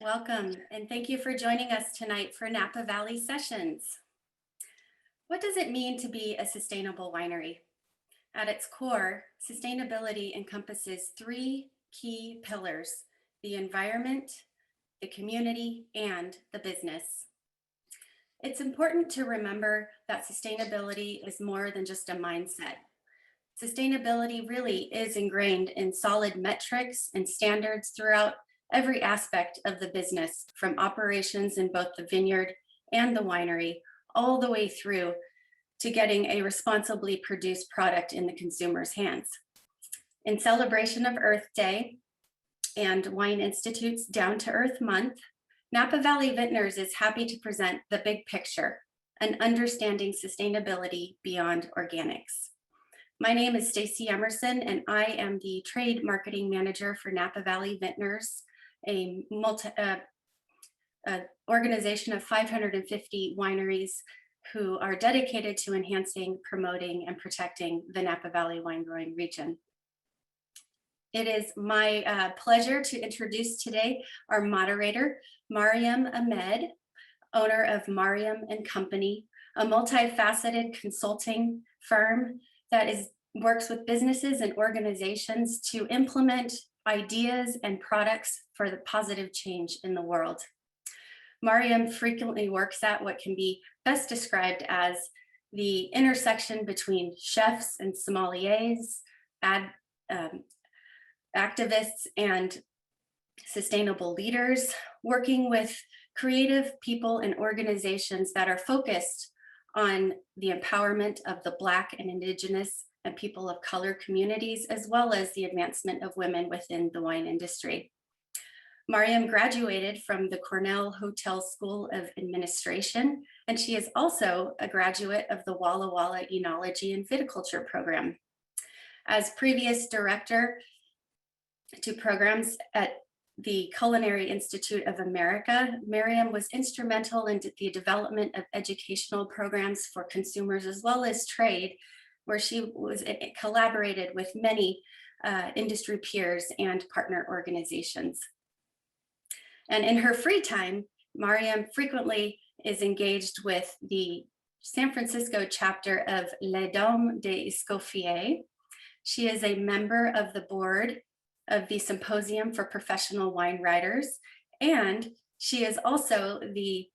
Welcome, and thank you for joining us tonight for Napa Valley Sessions. What does it mean to be a sustainable winery? At its core, sustainability encompasses three key pillars: the environment, the community, and the business. It's important to remember that sustainability is more than just a mindset. Sustainability really is ingrained in solid metrics and standards throughout every aspect of the business, from operations in both the vineyard and the winery, all the way through to getting a responsibly produced product in the consumer's hands. In celebration of Earth Day and Wine Institute's Down to Earth Month, Napa Valley Vintners is happy to present The Big Picture, an understanding sustainability beyond organics. My name is Stacy Emerson, and I am the Trade Marketing Manager for Napa Valley Vintners, a organization of 550 wineries who are dedicated to enhancing, promoting, and protecting the Napa Valley wine growing region. It is my pleasure to introduce today our moderator, Mariam Ahmed, owner of Mariam+company, a multifaceted consulting firm that works with businesses and organizations to implement ideas and products for the positive change in the world. Mariam frequently works at what can be best described as the intersection between chefs and sommeliers, activists and sustainable leaders, working with creative people and organizations that are focused on the empowerment of the Black and Indigenous and people of color communities, as well as the advancement of women within the wine industry. Mariam graduated from the Cornell Hotel School of Administration, and she is also a graduate of the Walla Walla Enology and Viticulture program. As previous director to programs at the Culinary Institute of America, Mariam was instrumental in the development of educational programs for consumers as well as trade, where she collaborated with many industry peers and partner organizations. And in her free time, Mariam frequently is engaged with the San Francisco chapter of Les Dames des Escoffiers. She is a member of the board of the Symposium for Professional Wine Writers, and she is also the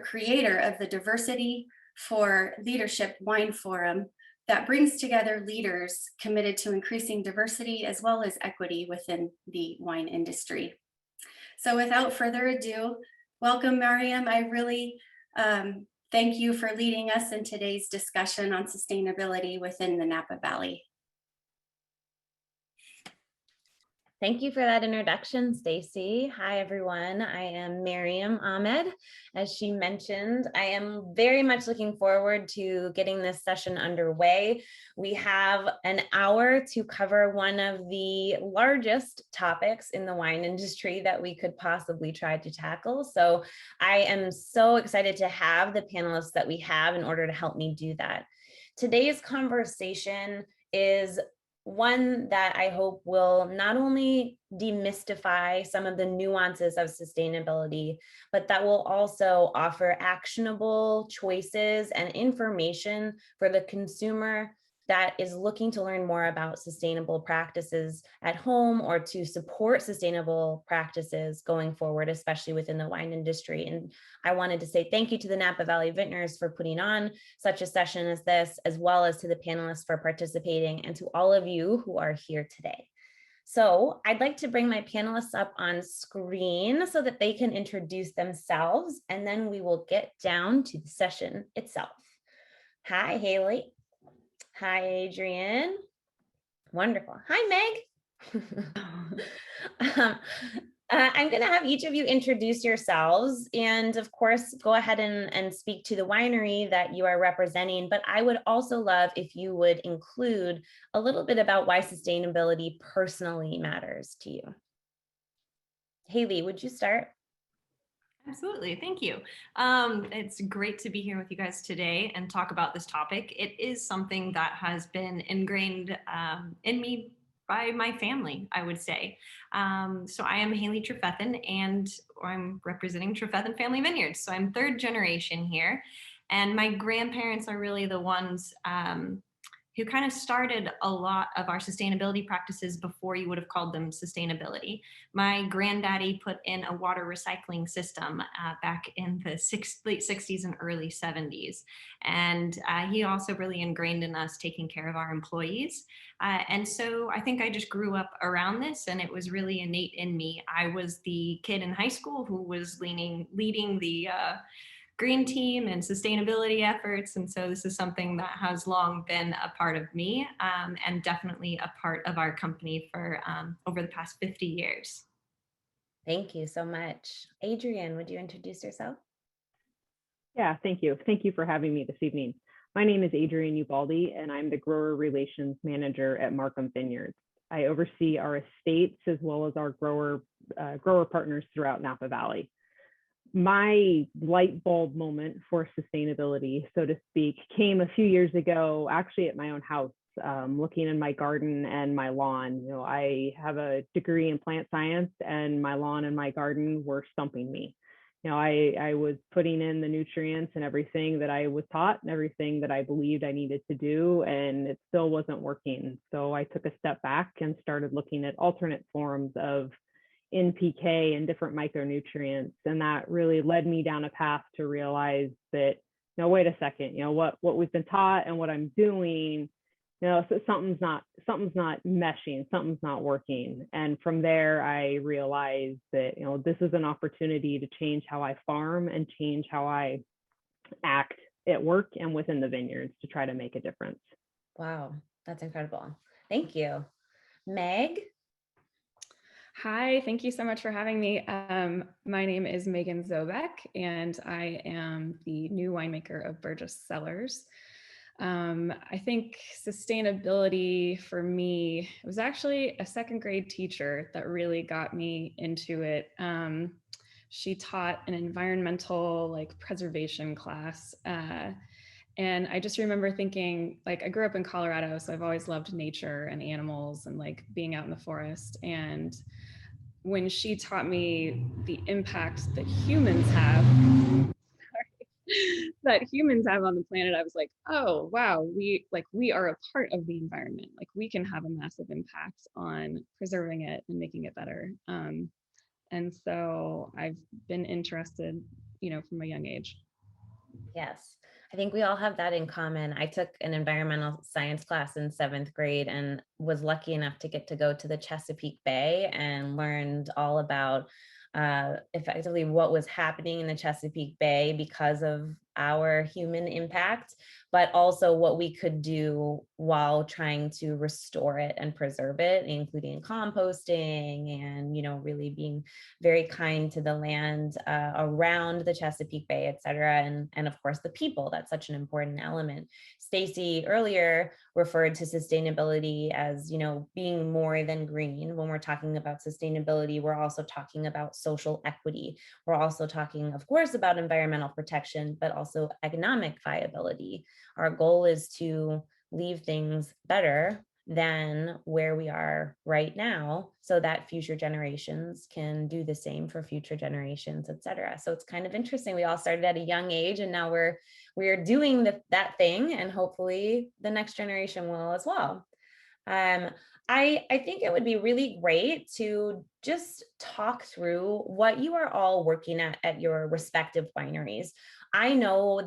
creator of the Diversity for Leadership Wine Forum that brings together leaders committed to increasing diversity as well as equity within the wine industry. So without further ado, welcome, Mariam. I really thank you for leading us in today's discussion on sustainability within the Napa Valley. Thank you for that introduction, Stacy. Hi, everyone. I am Mariam Ahmed. As she mentioned, I am very much looking forward to getting this session underway. We have an hour to cover one of the largest topics in the wine industry that we could possibly try to tackle. So I am so excited to have the panelists that we have in order to help me do that. Today's conversation is one that I hope will not only demystify some of the nuances of sustainability, but that will also offer actionable choices and information for the consumer that is looking to learn more about sustainable practices at home or to support sustainable practices going forward, especially within the wine industry. And I wanted to say thank you to the Napa Valley Vintners for putting on such a session as this, as well as to the panelists for participating, and to all of you who are here today. So I'd like to bring my panelists up on screen so that they can introduce themselves, and then we will get down to the session itself. Hi, Haley. Hi, Adrienne. Wonderful. Hi, Meg. I'm going to have each of you introduce yourselves and, of course, go ahead and speak to the winery that you are representing. But I would also love if you would include a little bit about why sustainability personally matters to you. Haley, would you start? Absolutely. Thank you. It's great to be here with you guys today and talk about this topic. It is something that has been ingrained in me by my family, I would say. So I am Haley Trefethen, and I'm representing Trefethen Family Vineyards. So I'm third generation here. And my grandparents are really the ones who kind of started a lot of our sustainability practices before you would have called them sustainability. My granddaddy put in a water recycling system back in the late 60s and early 70s. And he also really ingrained in us taking care of our employees. And so I think I just grew up around this, and it was really innate in me. I was the kid in high school who was leading the green team and sustainability efforts. And so this is something that has long been a part of me, and definitely a part of our company for over the past 50 years. Thank you so much. Adrienne, would you introduce yourself? Yeah, thank you. Thank you for having me this evening. My name is Adrienne Ubaldi, and I'm the Grower Relations Manager at Markham Vineyards. I oversee our estates as well as our grower partners throughout Napa Valley. My light bulb moment for sustainability, so to speak, came a few years ago, actually at my own house, looking in my garden and my lawn. You know, I have a degree in plant science, and my lawn and my garden were stumping me. You know, I was putting in the nutrients and everything that I was taught and everything that I believed I needed to do, and it still wasn't working. So I took a step back and started looking at alternate forms of NPK and different micronutrients. And that really led me down a path to realize that, no, wait a second, you know, what we've been taught and what I'm doing, you know, so something's not meshing, something's not working. And from there, I realized that, you know, this is an opportunity to change how I farm and change how I act at work and within the vineyards to try to make a difference. Wow, that's incredible. Thank you. Meg? Hi, thank you so much for having me. My name is Megan Zobeck, and I am the new winemaker of Burgess Cellars. I think sustainability for me, it was actually a second grade teacher that really got me into it. She taught an environmental preservation class. And I just remember thinking, I grew up in Colorado, so I've always loved nature and animals and being out in the forest. And when she taught me the impact that humans have, on the planet, I was like, oh, wow, we are a part of the environment. We can have a massive impact on preserving it and making it better. And so I've been interested, from a young age. Yes, I think we all have that in common. I took an environmental science class in 7th grade and was lucky enough to get to go to the Chesapeake Bay and learned all about effectively what was happening in the Chesapeake Bay because of our human impact, but also what we could do while trying to restore it and preserve it, including composting and, really being very kind to the land around the Chesapeake Bay, et cetera. And of course, the people, that's such an important element. Stacy earlier referred to sustainability as, being more than green. When we're talking about sustainability, we're also talking about social equity. We're also talking, of course, about environmental protection, but also economic viability. Our goal is to leave things better than where we are right now so that future generations can do the same for future generations, et cetera. So it's kind of interesting. We all started at a young age and now we're doing that thing, and hopefully the next generation will as well. I think it would be really great to just talk through what you are all working at your respective wineries. I know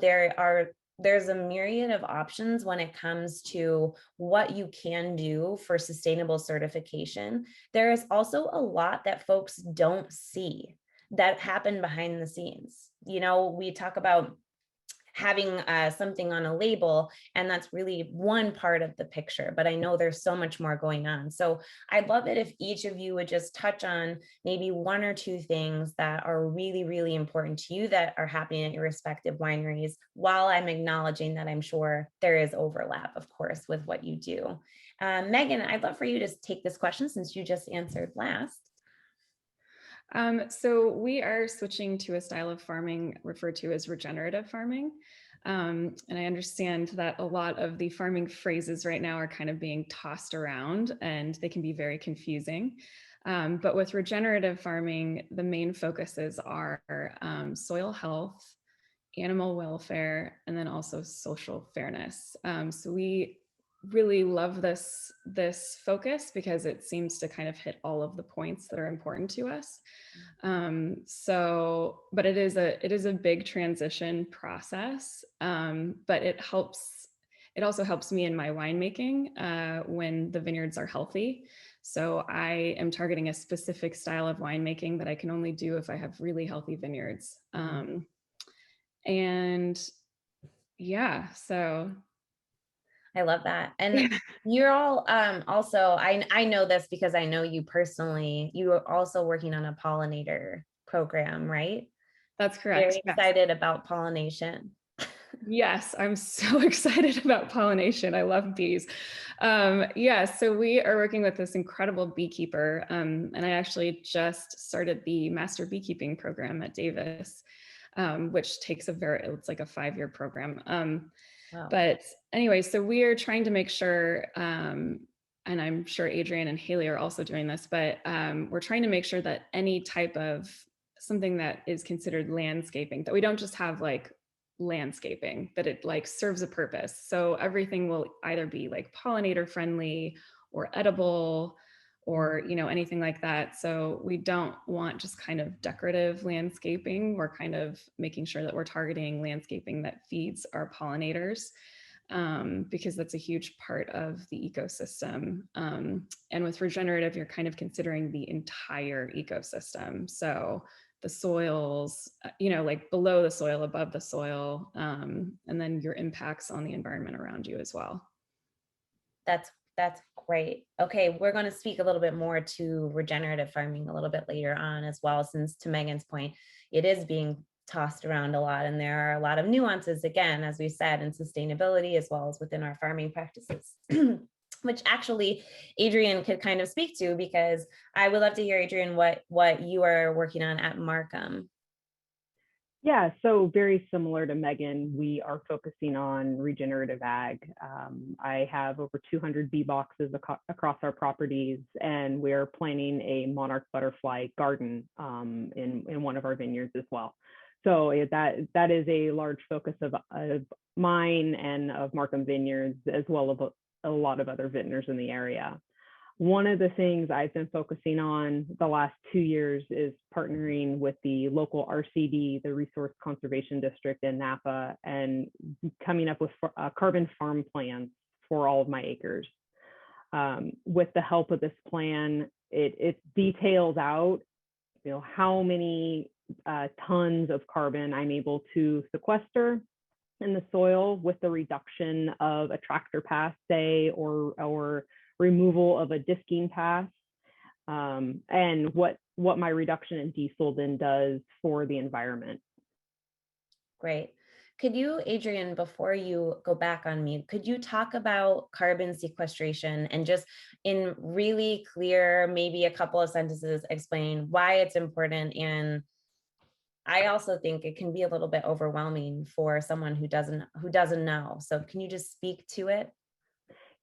there's a myriad of options when it comes to what you can do for sustainable certification. There is also a lot that folks don't see that happen behind the scenes. We talk about having something on a label, and that's really one part of the picture, but I know there's so much more going on. So I'd love it if each of you would just touch on maybe one or two things that are really, really important to you that are happening at your respective wineries, while I'm acknowledging that I'm sure there is overlap, of course, with what you do. Megan, I'd love for you to take this question since you just answered last. So we are switching to a style of farming referred to as regenerative farming. And I understand that a lot of the farming phrases right now are kind of being tossed around and they can be very confusing. But with regenerative farming, the main focuses are soil health, animal welfare, and then also social fairness. So we really love this focus because it seems to kind of hit all of the points that are important to us. But it is a big transition process, but it also helps me in my winemaking when the vineyards are healthy. So I am targeting a specific style of winemaking that I can only do if I have really healthy vineyards. And yeah, so I love that. And you're all also, I know this because I know you personally, you are also working on a pollinator program, right? That's correct. Very excited about pollination. Yes, I'm so excited about pollination. I love bees. So we are working with this incredible beekeeper, and I actually just started the master beekeeping program at Davis, which takes it's like a 5-year program. Wow. But anyway, so we are trying to make sure, and I'm sure Adrian and Haley are also doing this, but we're trying to make sure that any type of something that is considered landscaping, that we don't just have like landscaping, that it like serves a purpose. So everything will either be like pollinator friendly or edible or, you know, anything like that. So we don't want just kind of decorative landscaping. We're kind of making sure that we're targeting landscaping that feeds our pollinators, because that's a huge part of the ecosystem. And with regenerative, you're kind of considering the entire ecosystem. So the soils, you know, like below the soil, above the soil, and then your impacts on the environment around you as well. That's great. Okay, we're going to speak a little bit more to regenerative farming a little bit later on as well, since to Megan's point, it is being tossed around a lot and there are a lot of nuances, again, as we said, in sustainability as well as within our farming practices. Which actually Adrian could kind of speak to, because I would love to hear, Adrian, what you are working on at Markham. Yeah, so very similar to Megan, we are focusing on regenerative ag. I have over 200 bee boxes across our properties, and we're planning a monarch butterfly garden in one of our vineyards as well. So that is a large focus of mine and of Markham Vineyards, as well as a lot of other vintners in the area. One of the things I've been focusing on the last 2 years is partnering with the local RCD, the Resource Conservation District in Napa, and coming up with carbon farm plans for all of my acres. With the help of this plan, it details out, you know, how many tons of carbon I'm able to sequester in the soil with the reduction of a tractor pass, say, or removal of a disking pass, and what my reduction in diesel then does for the environment. Great. Could you, Adrian, before you go back on mute, could you talk about carbon sequestration and just in really clear, maybe a couple of sentences, explain why it's important? And I also think it can be a little bit overwhelming for someone who doesn't know. So can you just speak to it?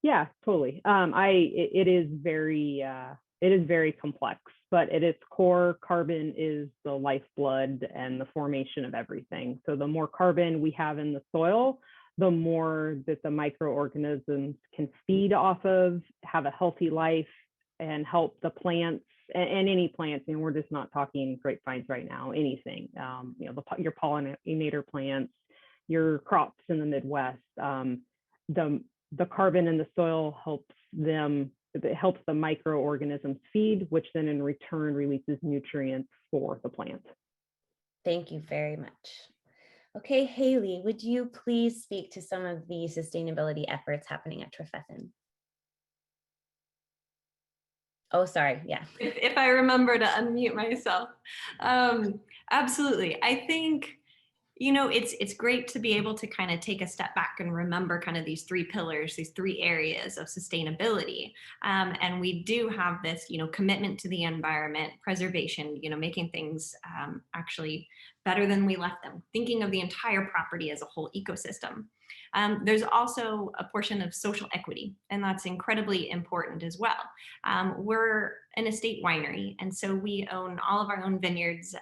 Yeah, totally. It is very complex, but at its core, carbon is the lifeblood and the formation of everything. So the more carbon we have in the soil, the more that the microorganisms can feed off of, have a healthy life, and help the plants and any plants. And we're just not talking grapevines right now. Anything, you know, your pollinator plants, your crops in the Midwest. The carbon in the soil helps the microorganisms feed, which then in return releases nutrients for the plant. Thank you very much. Okay, Haley, would you please speak to some of the sustainability efforts happening at Trefethen? Oh, sorry. Yeah. If I remember to unmute myself. Absolutely. I think, It's great to be able to kind of take a step back and remember kind of these three pillars, these three areas of sustainability. And we do have this, commitment to the environment, preservation, making things actually better than we left them, thinking of the entire property as a whole ecosystem. There's also a portion of social equity, and that's incredibly important as well. We're an estate winery, and so we own all of our own vineyards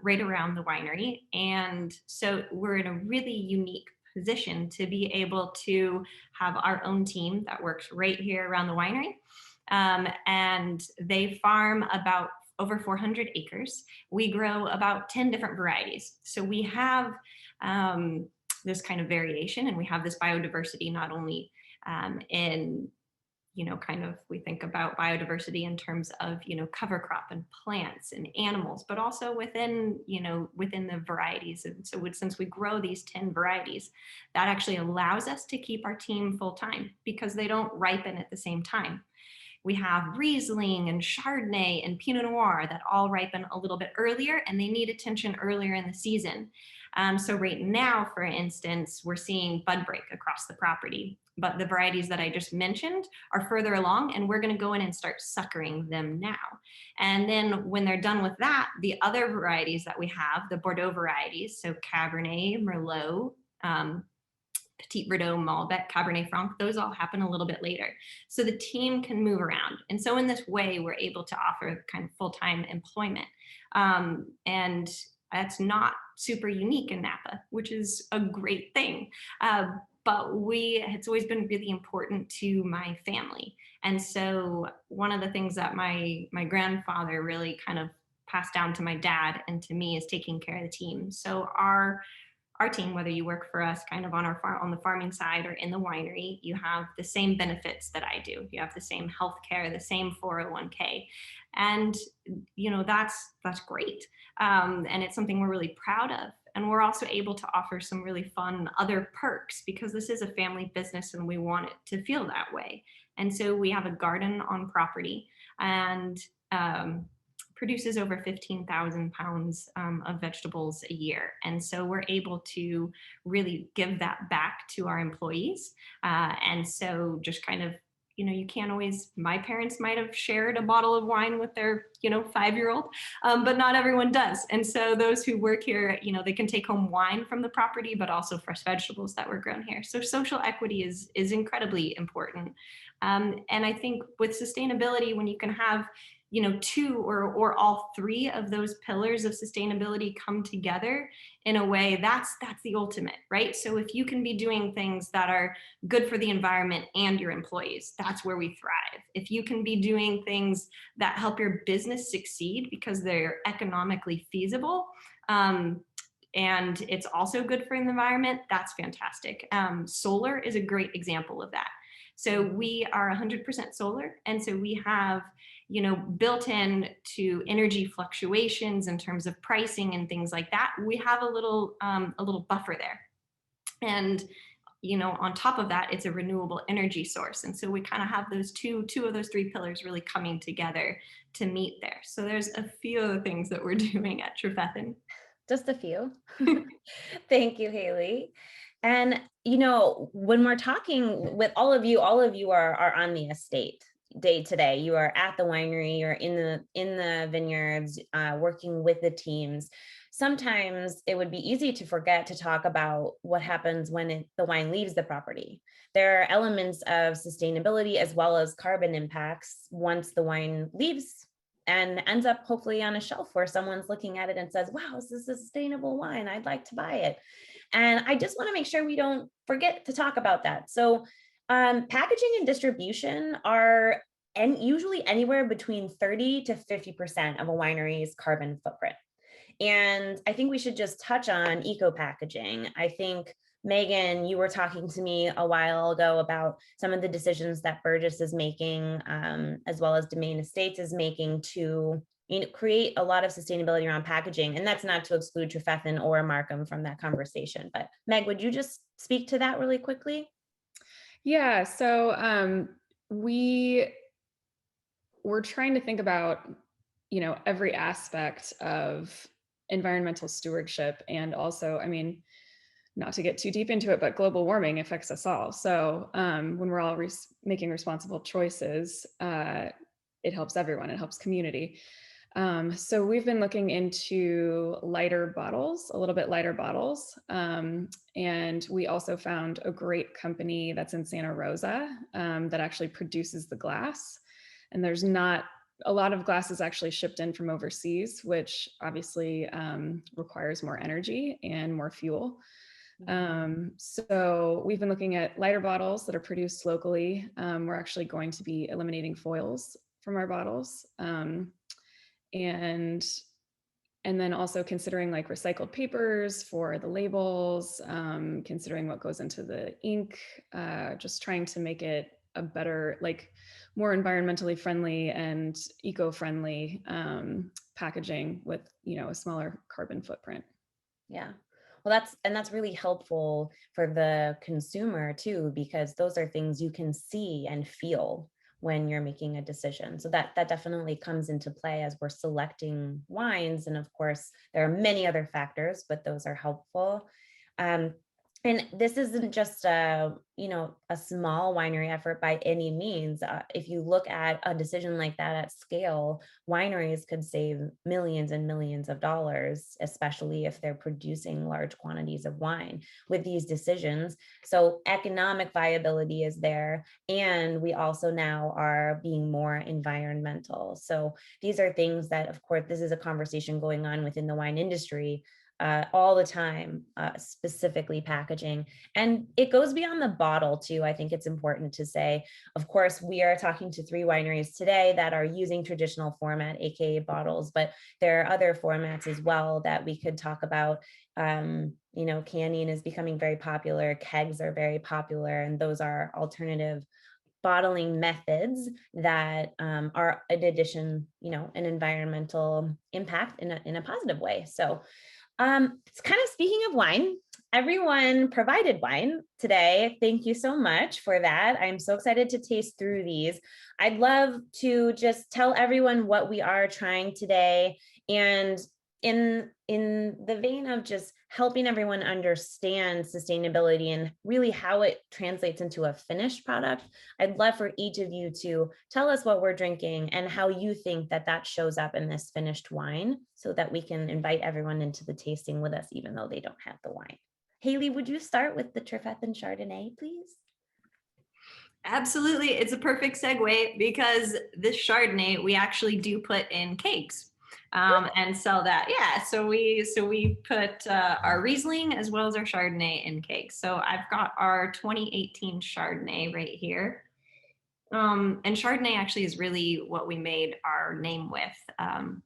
right around the winery. And so we're in a really unique position to be able to have our own team that works right here around the winery. And they farm about over 400 acres. We grow about 10 different varieties. So we have this kind of variation, and we have this biodiversity not only in, we think about biodiversity in terms of, cover crop and plants and animals, but also within the varieties. And so since we grow these 10 varieties, that actually allows us to keep our team full time because they don't ripen at the same time. We have Riesling and Chardonnay and Pinot Noir that all ripen a little bit earlier, and they need attention earlier in the season. So right now, for instance, we're seeing bud break across the property, but the varieties that I just mentioned are further along, and we're going to go in and start suckering them now. And then when they're done with that, the other varieties that we have, the Bordeaux varieties, so Cabernet, Merlot, Petit Verdot, Malbec, Cabernet Franc, those all happen a little bit later. So the team can move around. And so in this way, we're able to offer kind of full-time employment. And that's not super unique in Napa, which is a great thing. But it's always been really important to my family. And so one of the things that my grandfather really kind of passed down to my dad and to me is taking care of the team. So our team, whether you work for us kind of on our farm, on the farming side or in the winery, you have the same benefits that I do. You have the same healthcare, the same 401k. And, that's great. And it's something we're really proud of. And we're also able to offer some really fun other perks because this is a family business and we want it to feel that way. And so we have a garden on property and produces over 15,000 pounds of vegetables a year. And so we're able to really give that back to our employees. And so just kind of, you can't always, my parents might have shared a bottle of wine with their, 5-year-old, but not everyone does. And so those who work here, they can take home wine from the property, but also fresh vegetables that were grown here. So social equity is incredibly important. And I think with sustainability, when you can have, two or all three of those pillars of sustainability come together in a way, that's the ultimate, right? So if you can be doing things that are good for the environment and your employees, that's where we thrive. If you can be doing things that help your business succeed because they're economically feasible, and it's also good for the environment, that's fantastic. Solar is a great example of that. So we are 100% solar. And so we have, built in to energy fluctuations in terms of pricing and things like that, we have a little buffer there. And, on top of that, it's a renewable energy source. And so we kind of have those two of those three pillars really coming together to meet there. So there's a few of the things that we're doing at Trefethen. Just a few. Thank you, Haley. And, when we're talking with all of you are on the estate day to day. You are at the winery, you're in the vineyards, working with the teams. Sometimes it would be easy to forget to talk about what happens when the wine leaves the property. There are elements of sustainability as well as carbon impacts once the wine leaves and ends up hopefully on a shelf where someone's looking at it and says, wow, this is a sustainable wine. I'd like to buy it. And I just want to make sure we don't forget to talk about that. So packaging and distribution are usually anywhere between 30 to 50% of a winery's carbon footprint. And I think we should just touch on eco packaging. I think, Megan, you were talking to me a while ago about some of the decisions that Burgess is making, as well as Domain Estates is making to create a lot of sustainability around packaging. And that's not to exclude Trefethen or Markham from that conversation. But Meg, would you just speak to that really quickly? Yeah, so we're trying to think about, every aspect of environmental stewardship. And also, not to get too deep into it, but global warming affects us all. So when we're all making responsible choices, it helps everyone, it helps community. So we've been looking into lighter bottles, a little bit lighter bottles. And we also found a great company that's in Santa Rosa that actually produces the glass. And there's not a lot of glass is actually shipped in from overseas, which obviously requires more energy and more fuel. So we've been looking at lighter bottles that are produced locally. We're actually going to be eliminating foils from our bottles. And then also considering like recycled papers for the labels, considering what goes into the ink, just trying to make it a better, like more environmentally friendly and eco-friendly packaging with, a smaller carbon footprint. Yeah. Well, that's really helpful for the consumer too, because those are things you can see and feel when you're making a decision. So that definitely comes into play as we're selecting wines. And of course, there are many other factors, but those are helpful. And this isn't just a small winery effort by any means. If you look at a decision like that at scale, wineries could save millions and millions of dollars, especially if they're producing large quantities of wine with these decisions. So economic viability is there. And we also now are being more environmental. So these are things that, of course, this is a conversation going on within the wine industry all the time, specifically packaging. And it goes beyond the bottle too. I think it's important to say, of course, we are talking to 3 wineries today that are using traditional format, AKA bottles, but there are other formats as well that we could talk about. Canning is becoming very popular, kegs are very popular, and those are alternative bottling methods that are, in addition, an environmental impact in a positive way. So it's kind of speaking of wine, everyone provided wine today. Thank you so much for that. I'm so excited to taste through these. I'd love to just tell everyone what we are trying today. And in the vein of just helping everyone understand sustainability and really how it translates into a finished product, I'd love for each of you to tell us what we're drinking and how you think that shows up in this finished wine so that we can invite everyone into the tasting with us, even though they don't have the wine. Haley, would you start with the Trefethen Chardonnay, please? Absolutely. It's a perfect segue because this Chardonnay we actually do put in kegs. And sell that. Yeah. So we put our Riesling as well as our Chardonnay in kegs. So I've got our 2018 Chardonnay right here. And Chardonnay actually is really what we made our name with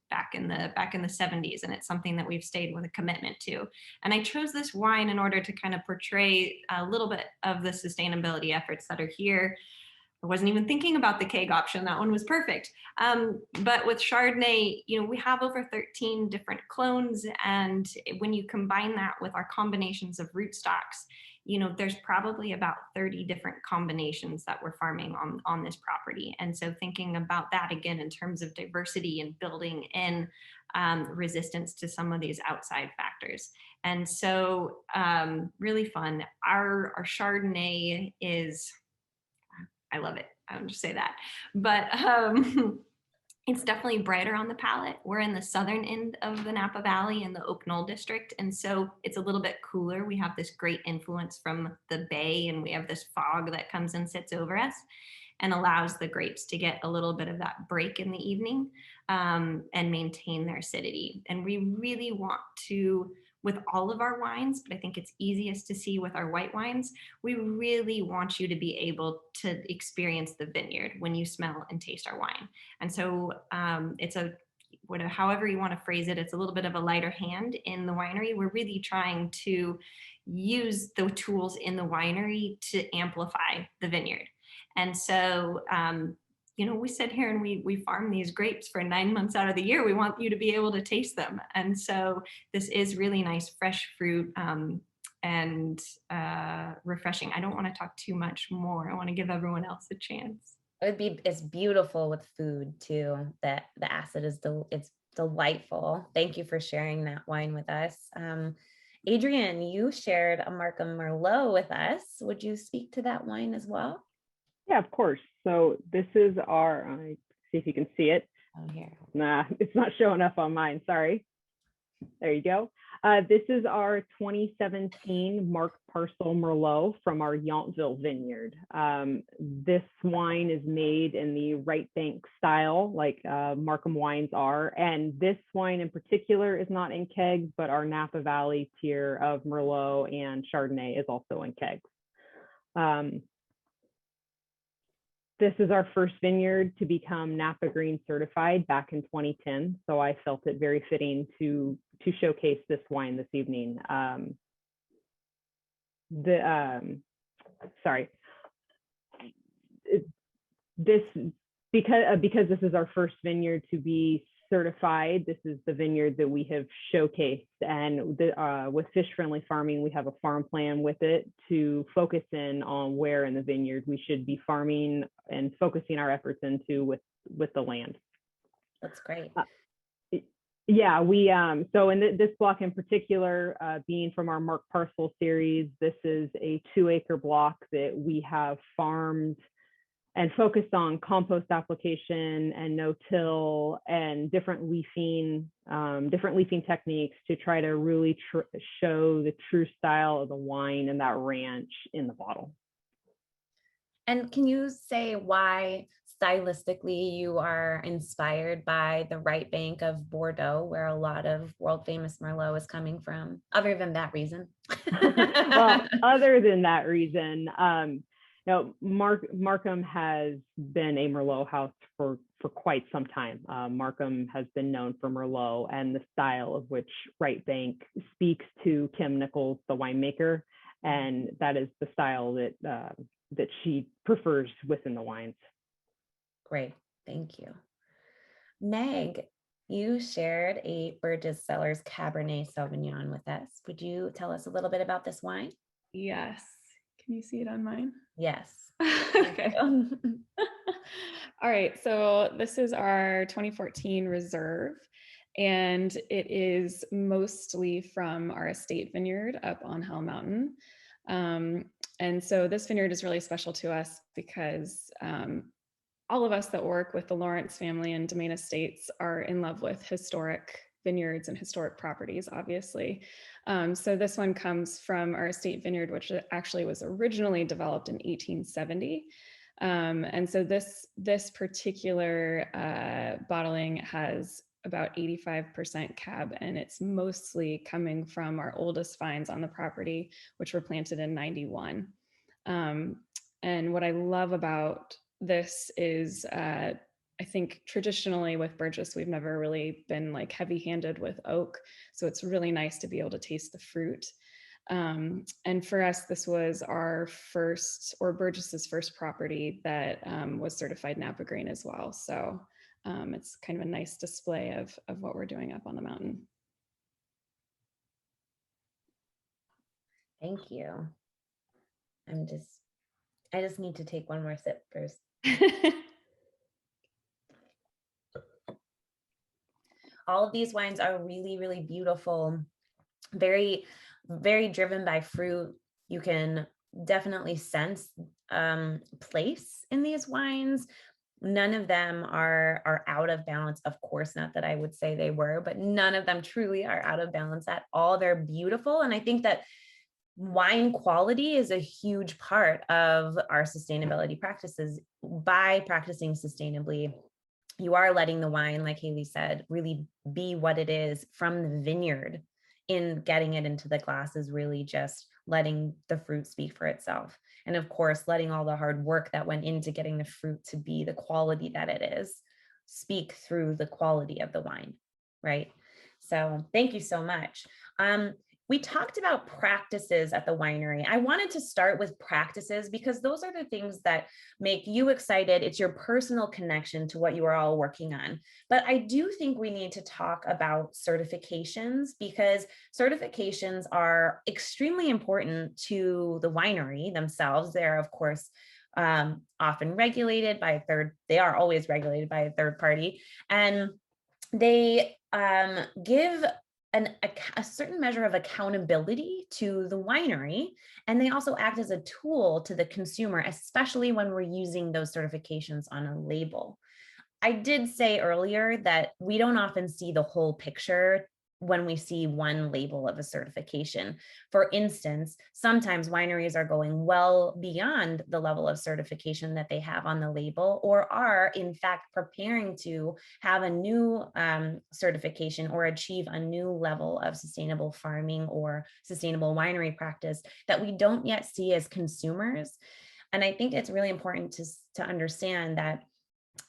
back in the 70s, and it's something that we've stayed with a commitment to. And I chose this wine in order to kind of portray a little bit of the sustainability efforts that are here. I wasn't even thinking about the keg option. That one was perfect. But with Chardonnay, we have over 13 different clones. And when you combine that with our combinations of rootstocks, there's probably about 30 different combinations that we're farming on this property. And so thinking about that again in terms of diversity and building in resistance to some of these outside factors. And so really fun. Our Chardonnay is, I love it. I would just say that. But it's definitely brighter on the palate. We're in the southern end of the Napa Valley in the Oak Knoll district. And so it's a little bit cooler. We have this great influence from the bay, and we have this fog that comes and sits over us and allows the grapes to get a little bit of that break in the evening and maintain their acidity. And we really want to, with all of our wines, but I think it's easiest to see with our white wines, we really want you to be able to experience the vineyard when you smell and taste our wine. And so it's however you want to phrase it, it's a little bit of a lighter hand in the winery. We're really trying to use the tools in the winery to amplify the vineyard. And so we sit here and we farm these grapes for 9 months out of the year. We want you to be able to taste them. And so this is really nice, fresh fruit and refreshing. I don't want to talk too much more. I want to give everyone else a chance. It's beautiful with food too. That the acid is it's delightful. Thank you for sharing that wine with us. Adrian, you shared a Markham Merlot with us. Would you speak to that wine as well? Yeah, of course. So this is our, see if you can see it. Oh, here. Nah, it's not showing up on mine, sorry. There you go. This is our 2017 Mark Parcel Merlot from our Yountville vineyard. This wine is made in the right bank style, like Markham wines are. And this wine in particular is not in kegs, but our Napa Valley tier of Merlot and Chardonnay is also in kegs. This is our first vineyard to become Napa Green certified back in 2010. So I felt it very fitting to showcase this wine this evening. Because this is our first vineyard to be certified, this is the vineyard that we have showcased. And with Fish Friendly Farming, we have a farm plan with it to focus in on where in the vineyard we should be farming and focusing our efforts into with the land. That's great. Yeah, we so in this block in particular, being from our Mark Parcel series, this is a 2-acre block that we have farmed and focused on compost application and no-till and different leafing techniques to try to really show the true style of the wine and that ranch in the bottle. And can you say why stylistically you are inspired by the right bank of Bordeaux, where a lot of world famous Merlot is coming from, other than that reason? Well, other than that reason, now, Markham has been a Merlot house for quite some time. Markham has been known for Merlot and the style of which Right Bank speaks to Kim Nichols, the winemaker, and that is the style that she prefers within the wines. Great, thank you. Meg, you shared a Burgess Cellars Cabernet Sauvignon with us. Would you tell us a little bit about this wine? Yes. Can you see it on mine? Yes. Okay. All right. So this is our 2014 reserve, and it is mostly from our estate vineyard up on Hell Mountain. And so this vineyard is really special to us because all of us that work with the Lawrence family and Domain Estates are in love with historic vineyards and historic properties, obviously. So this one comes from our estate vineyard, which actually was originally developed in 1870. And so this particular bottling has about 85% cab, and it's mostly coming from our oldest vines on the property, which were planted in 91. And what I love about this is I think traditionally with Burgess, we've never really been like heavy-handed with oak. So it's really nice to be able to taste the fruit. And for us, this was our first, or Burgess's first property that was certified Napa Green as well. So it's kind of a nice display of what we're doing up on the mountain. Thank you. I just need to take one more sip first. All of these wines are really, really beautiful, very, very driven by fruit. You can definitely sense place in these wines. None of them are out of balance. Of course, not that I would say they were, but none of them truly are out of balance at all. They're beautiful. And I think that wine quality is a huge part of our sustainability practices. By practicing sustainably, you are letting the wine, like Haley said, really be what it is from the vineyard. In getting it into the glass is really just letting the fruit speak for itself. And of course, letting all the hard work that went into getting the fruit to be the quality that it is, speak through the quality of the wine, right? So thank you so much. We talked about practices at the winery. I wanted to start with practices because those are the things that make you excited. It's your personal connection to what you are all working on. But I do think we need to talk about certifications because certifications are extremely important to the winery themselves. They're, of course, often regulated by they are always regulated by a third party. And they give a certain measure of accountability to the winery, and they also act as a tool to the consumer, especially when we're using those certifications on a label. I did say earlier that we don't often see the whole picture when we see one label of a certification. For instance, sometimes wineries are going well beyond the level of certification that they have on the label, or are in fact preparing to have a new certification or achieve a new level of sustainable farming or sustainable winery practice that we don't yet see as consumers. And I think it's really important to understand that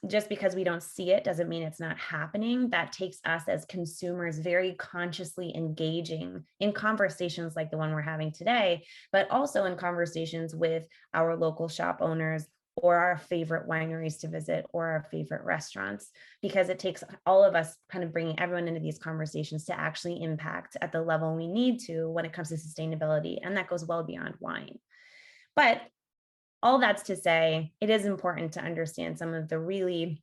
just because we don't see it doesn't mean it's not happening. That takes us as consumers very consciously engaging in conversations like the one we're having today, but also in conversations with our local shop owners or our favorite wineries to visit or our favorite restaurants, because it takes all of us kind of bringing everyone into these conversations to actually impact at the level we need to when it comes to sustainability. And that goes well beyond wine. But all that's to say, it is important to understand some of the really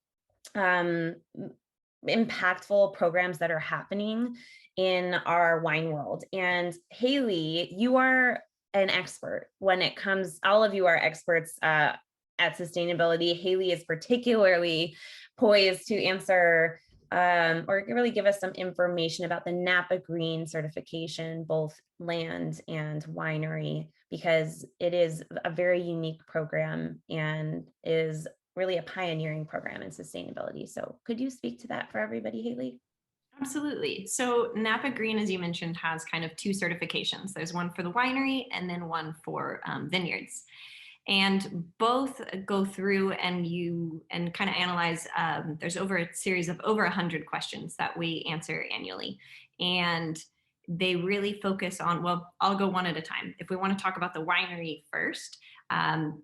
impactful programs that are happening in our wine world. And Haley, you are an expert when it comes, all of you are experts at sustainability. Haley is particularly poised to answer or really give us some information about the Napa Green certification, both land and winery, because it is a very unique program and is really a pioneering program in sustainability. So could you speak to that for everybody, Haley? Absolutely. So Napa Green, as you mentioned, has kind of two certifications. There's one for the winery and then one for vineyards. And both go through and kind of analyze, there's over a series of over 100 questions that we answer annually. And they really focus on, well, I'll go one at a time. If we want to talk about the winery first,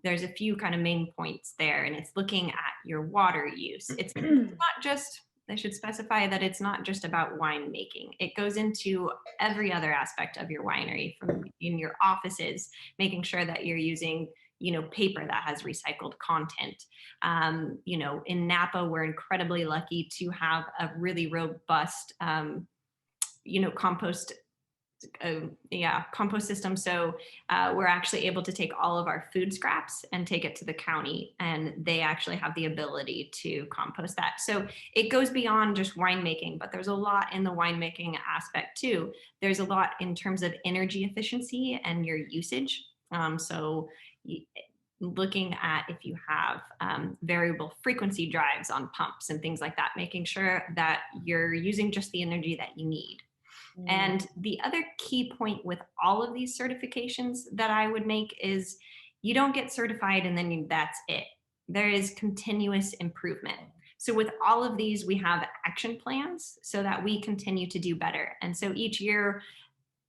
there's a few kind of main points there, and it's looking at your water use. It's not just, I should specify that it's not just about winemaking. It goes into every other aspect of your winery, from in your offices, making sure that you're using paper that has recycled content. In Napa, we're incredibly lucky to have a really robust, compost system. So we're actually able to take all of our food scraps and take it to the county, and they actually have the ability to compost that. So it goes beyond just winemaking, but there's a lot in the winemaking aspect too. There's a lot in terms of energy efficiency and your usage. So looking at if you have variable frequency drives on pumps and things like that, making sure that you're using just the energy that you need. And the other key point with all of these certifications that I would make is you don't get certified and then that's it. There is continuous improvement. So with all of these, we have action plans so that we continue to do better. And so each year,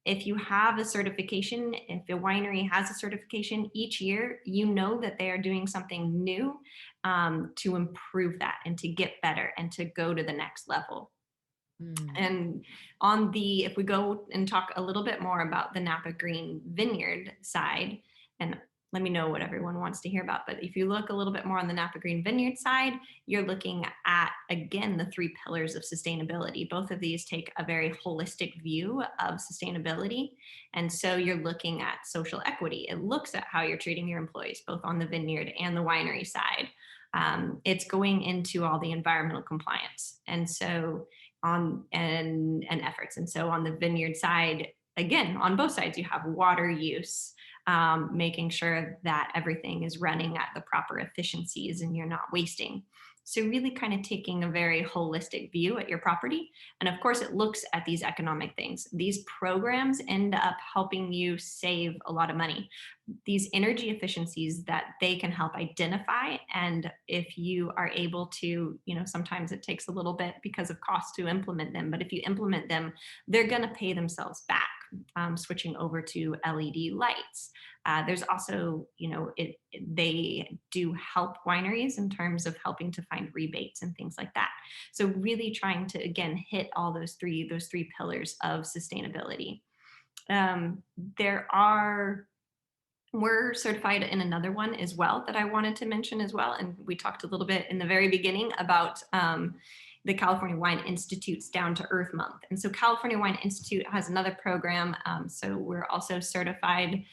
if you have a certification, if a winery has a certification, each year, that they are doing something new to improve that and to get better and to go to the next level. And if we go and talk a little bit more about the Napa Green Vineyard side, and let me know what everyone wants to hear about, but if you look a little bit more on the Napa Green Vineyard side, you're looking at, again, the 3 pillars of sustainability. Both of these take a very holistic view of sustainability. And so you're looking at social equity. It looks at how you're treating your employees, both on the vineyard and the winery side. It's going into all the environmental compliance. And so and efforts. And so on the vineyard side, again, on both sides, you have water use, making sure that everything is running at the proper efficiencies and you're not wasting. So really kind of taking a very holistic view at your property. And of course, it looks at these economic things. These programs end up helping you save a lot of money. These energy efficiencies that they can help identify. And if you are able to, sometimes it takes a little bit because of cost to implement them, but if you implement them, they're going to pay themselves back. Switching over to LED lights. There's also, they do help wineries in terms of helping to find rebates and things like that. So really trying to, again, hit all those three pillars of sustainability. We're certified in another one as well that I wanted to mention as well. And we talked a little bit in the very beginning about the California Wine Institute's Down to Earth Month. And so California Wine Institute has another program. So we're also certified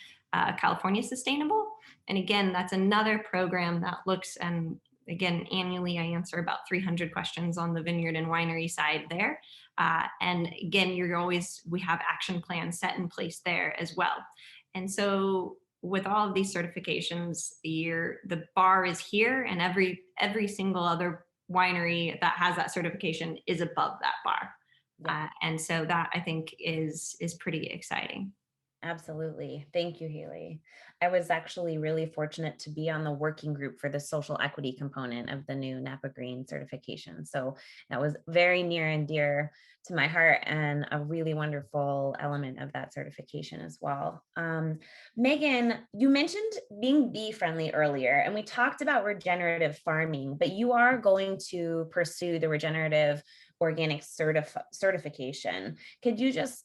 California Sustainable. And again, that's another program that looks, and again, annually I answer about 300 questions on the vineyard and winery side there. And again, we have action plans set in place there as well. And so with all of these certifications, the bar is here, and every single other winery that has that certification is above that bar. Yeah. And so that, I think, is pretty exciting. Absolutely. Thank you, Haley. I was actually really fortunate to be on the working group for the social equity component of the new Napa Green certification. So that was very near and dear to my heart, and a really wonderful element of that certification as well. Megan, you mentioned being bee friendly earlier, and we talked about regenerative farming, but you are going to pursue the regenerative organic certification. Could you just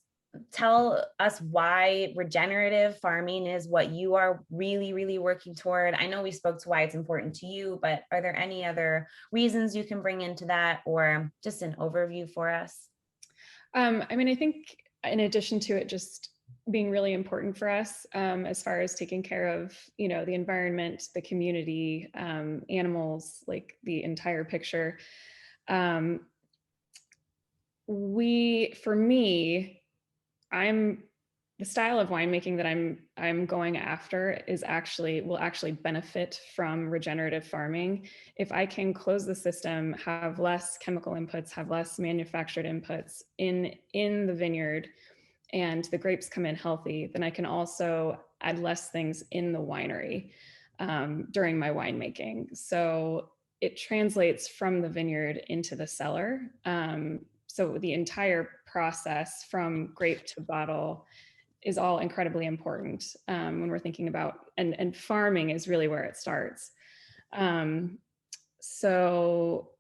tell us why regenerative farming is what you are really, really working toward? I know we spoke to why it's important to you, but are there any other reasons you can bring into that, or just an overview for us? I mean, I think in addition to it just being really important for us, as far as taking care of, the environment, the community, animals, like the entire picture. For me, the style of winemaking that I'm going after will actually benefit from regenerative farming. If I can close the system, have less chemical inputs, have less manufactured inputs in the vineyard, and the grapes come in healthy, then I can also add less things in the winery during my winemaking. So it translates from the vineyard into the cellar. So the entire process from grape to bottle is all incredibly important when we're thinking about, and farming is really where it starts. So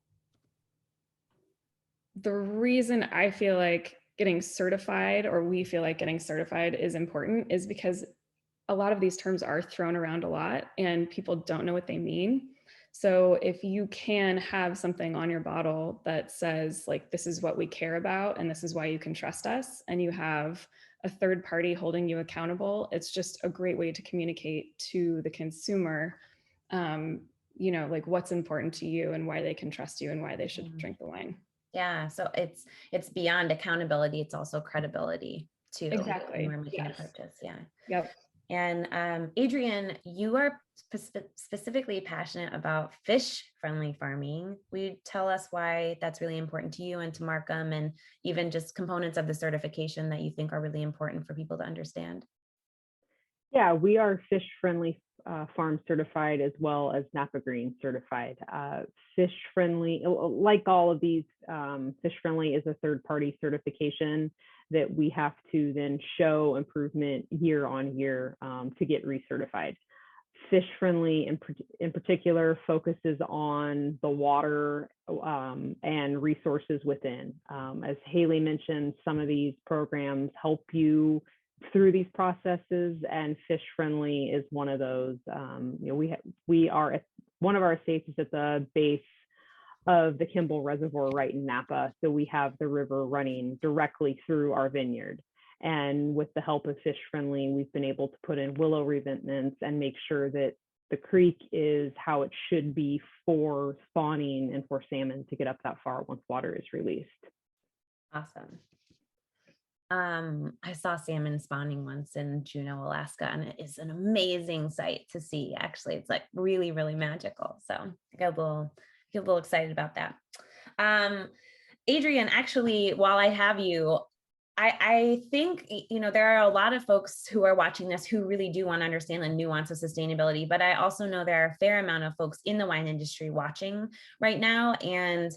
the reason I feel like getting certified, or we feel like getting certified, is important is because a lot of these terms are thrown around a lot and people don't know what they mean. So if you can have something on your bottle that says, like, this is what we care about and this is why you can trust us, and you have a third party holding you accountable, it's just a great way to communicate to the consumer, like what's important to you and why they can trust you and why they should drink the wine. Yeah, so it's beyond accountability, it's also credibility too. Exactly. When we're making Yes. a purchase. Yeah. Yep. And Adrian, you are specifically passionate about fish-friendly farming. Will you tell us why that's really important to you and to Markham, and even just components of the certification that you think are really important for people to understand? Yeah, we are fish-friendly farm certified, as well as Napa Green certified. Fish-friendly, like all of these, fish-friendly is a third-party certification that we have to then show improvement year on year to get recertified. Fish-friendly in particular focuses on the water and resources within. As Haley mentioned, some of these programs help you through these processes, and fish-friendly is one of those. We are at one of our estates is at the base of the Kimball Reservoir right in Napa. So we have the river running directly through our vineyard. And with the help of fish-friendly, we've been able to put in willow revetments and make sure that the creek is how it should be for spawning and for salmon to get up that far once water is released. Awesome. I saw salmon spawning once in Juneau, Alaska, and it is an amazing sight to see. Actually, it's like really, really magical. So I got a little excited about that. Adrian, actually, while I have you, I think, there are a lot of folks who are watching this who really do want to understand the nuance of sustainability, but I also know there are a fair amount of folks in the wine industry watching right now. And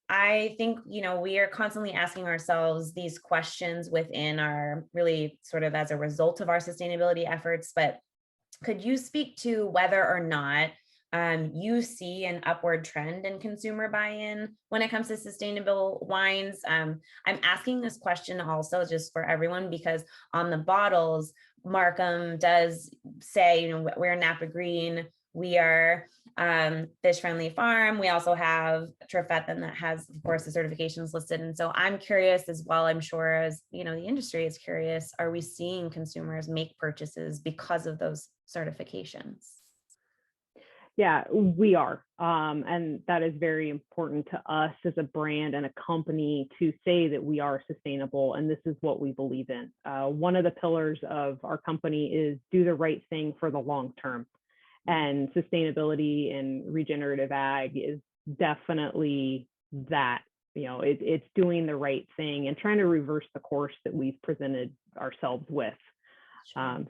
I think, we are constantly asking ourselves these questions within our, really sort of as a result of our sustainability efforts, but could you speak to whether or not you see an upward trend in consumer buy-in when it comes to sustainable wines? I'm asking this question also just for everyone, because on the bottles, Markham does say, we're Napa Green, We are fish friendly farm. We also have Trefethen that has, of course, the certifications listed. And so I'm curious as well, I'm sure as, you know, the industry is curious, are we seeing consumers make purchases because of those certifications? Yeah, we are. And that is very important to us as a brand and a company to say that we are sustainable and this is what we believe in. One of the pillars of our company is do the right thing for the long term. And sustainability and regenerative ag is definitely that. You know, it's doing the right thing and trying to reverse the course that we've presented ourselves with.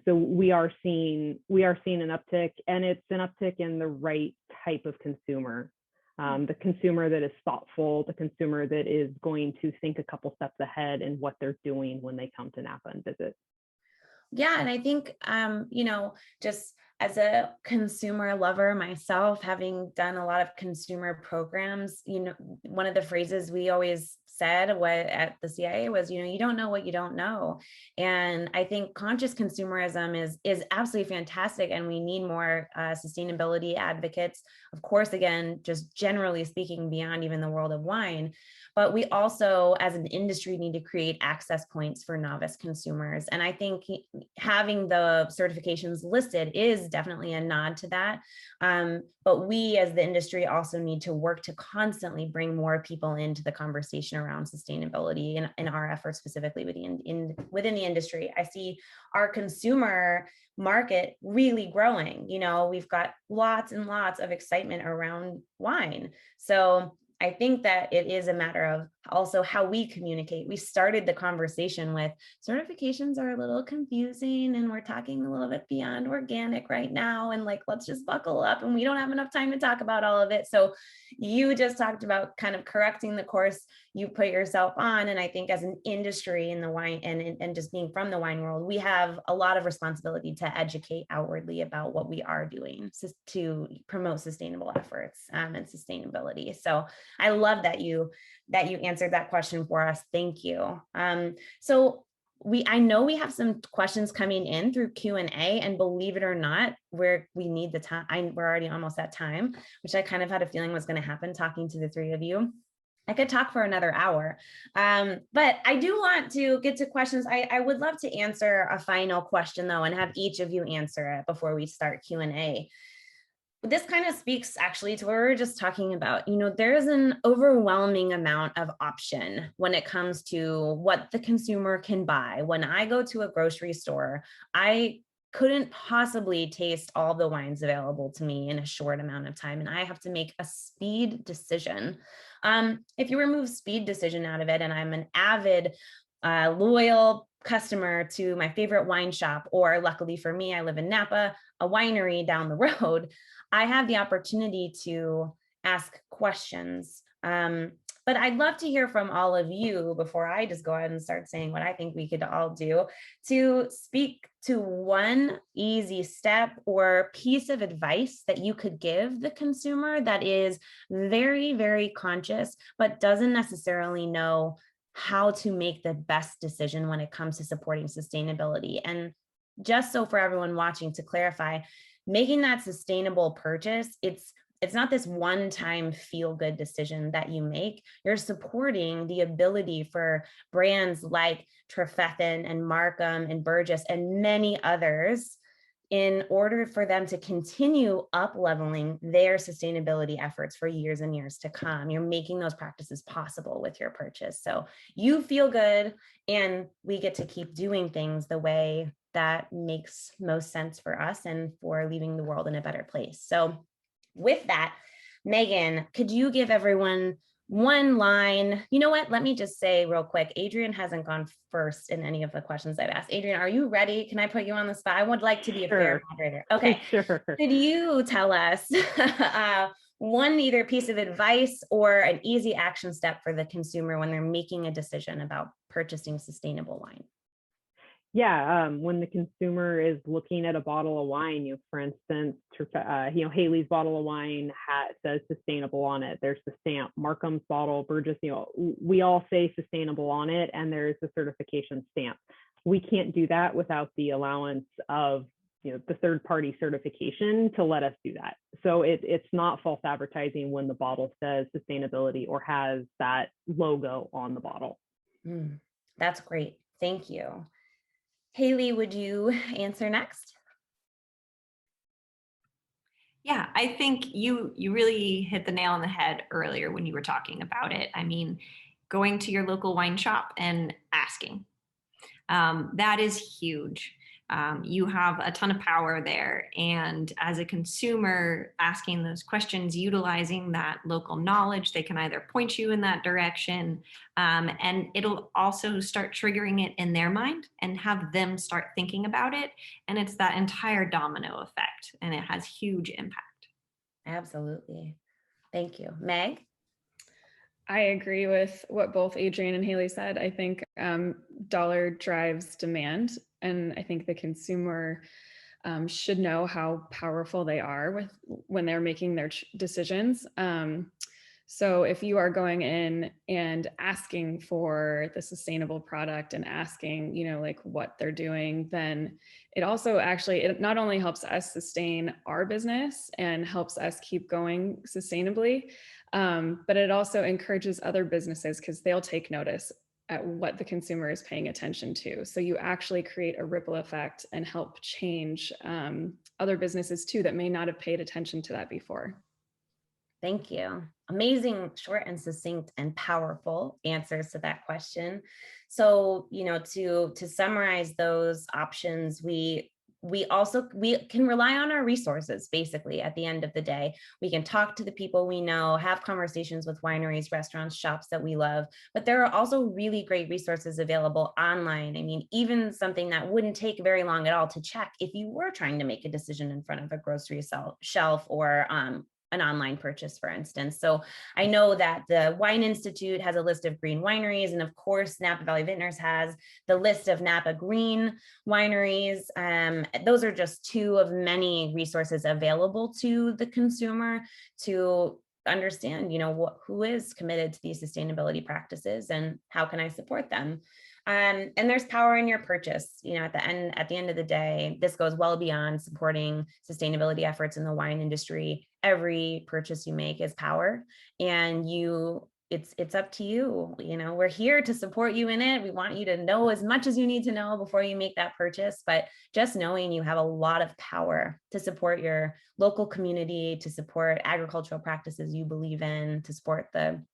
So we are seeing an uptick, and it's an uptick in the right type of consumer, the consumer that is thoughtful, the consumer that is going to think a couple steps ahead in what they're doing when they come to Napa and visit. Yeah, and I think, you know, just as a consumer lover myself, having done a lot of consumer programs, you know, one of the phrases we always said at the CIA was, you know, you don't know what you don't know. And I think conscious consumerism is absolutely fantastic. And we need more sustainability advocates, of course, again, just generally speaking, beyond even the world of wine. But we also, as an industry, need to create access points for novice consumers. And I think having the certifications listed is definitely a nod to that. But we, as the industry, also need to work to constantly bring more people into the conversation around sustainability in our efforts, specifically within the industry. I see our consumer market really growing. You know, we've got lots and lots of excitement around wine. So I think that it is a matter of also how we communicate. We started the conversation with certifications are a little confusing and we're talking a little bit beyond organic right now. And like, let's just buckle up, and we don't have enough time to talk about all of it. So you just talked about kind of correcting the course you put yourself on. And I think as an industry in the wine and just being from the wine world, we have a lot of responsibility to educate outwardly about what we are doing to promote sustainable efforts and sustainability. So I love that you answered that question for us. Thank you. So I know we have some questions coming in through Q&A, and believe it or not, we need the time. We're already almost at time, which I kind of had a feeling was going to happen talking to the three of you. I could talk for another hour, but I do want to get to questions. I would love to answer a final question though, and have each of you answer it before we start Q&A. This kind of speaks actually to what we were just talking about. You know, there's an overwhelming amount of option when it comes to what the consumer can buy. When I go to a grocery store, I couldn't possibly taste all the wines available to me in a short amount of time, and I have to make a speed decision. If you remove speed decision out of it, and I'm an avid, loyal customer to my favorite wine shop, or luckily for me, I live in Napa, a winery down the road, I have the opportunity to ask questions. But I'd love to hear from all of you before I just go ahead and start saying what I think we could all do, to speak to one easy step or piece of advice that you could give the consumer that is very, very conscious, but doesn't necessarily know how to make the best decision when it comes to supporting sustainability. And just so for everyone watching, to clarify, making that sustainable purchase, it's not this one-time feel-good decision that you make. You're supporting the ability for brands like Trefethen and Markham and Burgess and many others in order for them to continue up-leveling their sustainability efforts for years and years to come. You're making those practices possible with your purchase. So you feel good, and we get to keep doing things the way that makes most sense for us and for leaving the world in a better place. So with that, Megan, could you give everyone one line? You know what? Let me just say real quick, Adrian hasn't gone first in any of the questions I've asked. Adrian, are you ready? Can I put you on the spot? I would like to be a fair moderator. Okay. Sure. Could you tell us one either piece of advice or an easy action step for the consumer when they're making a decision about purchasing sustainable wine? Yeah, when the consumer is looking at a bottle of wine, for instance, Haley's bottle of wine says sustainable on it. There's the stamp. Markham's bottle, Burgess, we all say sustainable on it, and there's the certification stamp. We can't do that without the allowance of the third party certification to let us do that. So it's not false advertising when the bottle says sustainability or has that logo on the bottle. That's great. Thank you. Haley, would you answer next? Yeah, I think you really hit the nail on the head earlier when you were talking about it. I mean, going to your local wine shop and asking. That is huge. You have a ton of power there. And as a consumer, asking those questions, utilizing that local knowledge, they can either point you in that direction, and it'll also start triggering it in their mind and have them start thinking about it. And it's that entire domino effect, and it has huge impact. Absolutely. Thank you. Meg? I agree with what both Adrienne and Haley said. I think dollar drives demand, and I think the consumer should know how powerful they are when they're making their decisions. So if you are going in and asking for the sustainable product and asking, like what they're doing, then it also it not only helps us sustain our business and helps us keep going sustainably, but it also encourages other businesses because they'll take notice at what the consumer is paying attention to. So you actually create a ripple effect and help change other businesses too that may not have paid attention to that before. Thank you. Amazing, short and succinct and powerful answers to that question. So, to summarize those options, we can rely on our resources. Basically, at the end of the day, we can talk to the people we know, have conversations with wineries, restaurants, shops that we love, but there are also really great resources available online. I mean, even something that wouldn't take very long at all to check if you were trying to make a decision in front of a grocery shelf or an online purchase, for instance. So I know that the Wine Institute has a list of green wineries, and of course, Napa Valley Vintners has the list of Napa green wineries. Those are just two of many resources available to the consumer to understand, who is committed to these sustainability practices and how can I support them. And there's power in your purchase. At the end of the day, this goes well beyond supporting sustainability efforts in the wine industry. Every purchase you make is power, and it's up to you. We're here to support you in it. We want you to know as much as you need to know before you make that purchase, but just knowing you have a lot of power to support your local community, to support agricultural practices you believe in, to support the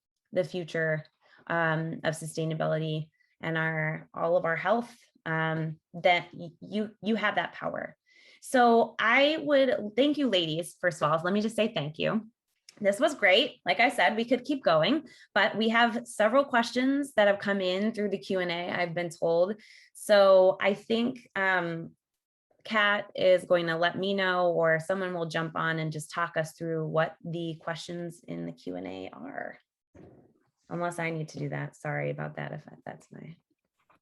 future of sustainability and all of our health, that you have that power. So I would thank you, ladies. First of all, let me just say thank you. This was great. Like I said, we could keep going, but we have several questions that have come in through the Q&A, I've been told. So I think Kat is going to let me know, or someone will jump on and just talk us through what the questions in the Q&A are. Unless I need to do that. Sorry about that.